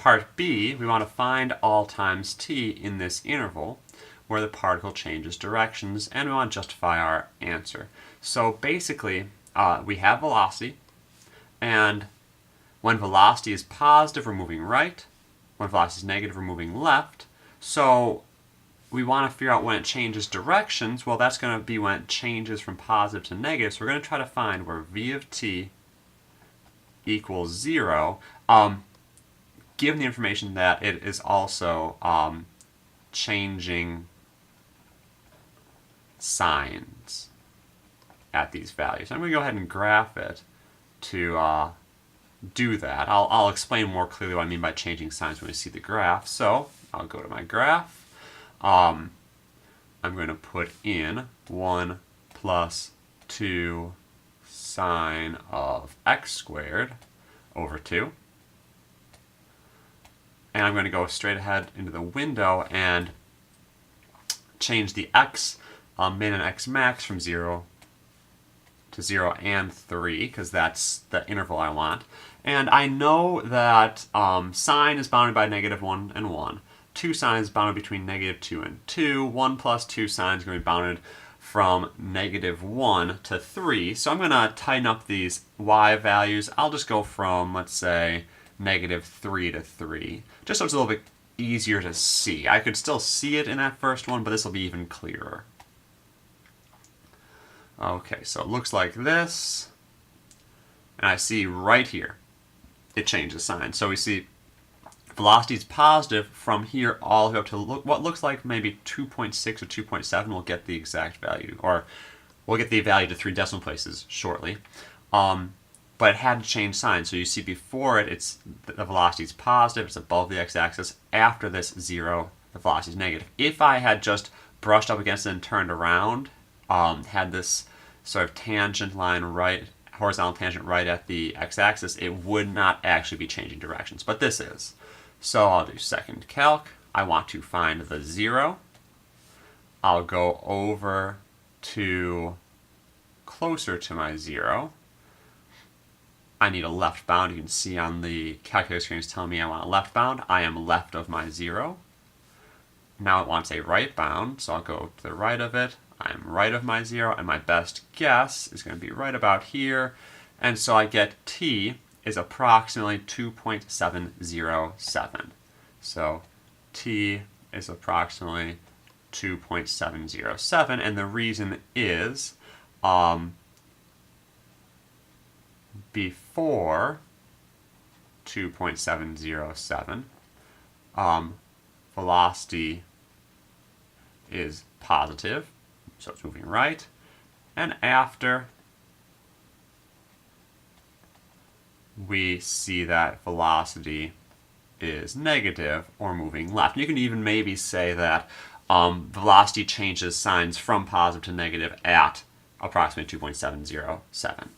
part B, we want to find all times t in this interval where the particle changes directions, and we want to justify our answer. So basically, we have velocity, and when velocity is positive, we're moving right. When velocity is negative, we're moving left. So we want to figure out when it changes directions. Well, that's going to be when it changes from positive to negative. So we're going to try to find where v of t equals 0, given the information that it is also changing signs at these values. I'm going to go ahead and graph it to do that. I'll explain more clearly what I mean by changing signs when we see the graph. So I'll go to my graph. I'm going to put in 1 plus 2 sine of x squared over 2. And I'm going to go straight ahead into the window and change the x min and x max from 0 to 0 and 3, because that's the interval I want. And I know that sine is bounded by -1 and 1. 2 sine is bounded between -2 and 2. 1 plus 2 sine is going to be bounded from -1 to 3. So I'm going to tighten up these y values. I'll just go from, let's say, -3 to 3, just so it's a little bit easier to see. I could still see it in that first one, but this will be even clearer. Okay, so it looks like this, and I see right here it changes sign. So we see velocity is positive from here all the way up to what looks like maybe 2.6 or 2.7. We'll get the exact value, or we'll get the value to 3 decimal places shortly. But it had to change sign. So you see before it, the velocity is positive, it's above the x-axis. After this 0, the velocity is negative. If I had just brushed up against it and turned around, had this sort of tangent line right, horizontal tangent right at the x-axis, it would not actually be changing directions, but this is. So I'll do second calc. I want to find the 0. I'll go over to closer to my 0. I need a left bound. You can see on the calculator screen it's telling me I want a left bound. I am left of my 0. Now it wants a right bound, so I'll go to the right of it. I'm right of my 0, and my best guess is going to be right about here. And so I get t is approximately 2.707. So t is approximately 2.707, and the reason is before 2.707, velocity is positive, so it's moving right, and after we see that velocity is negative or moving left. You can even maybe say that velocity changes signs from positive to negative at approximately 2.707.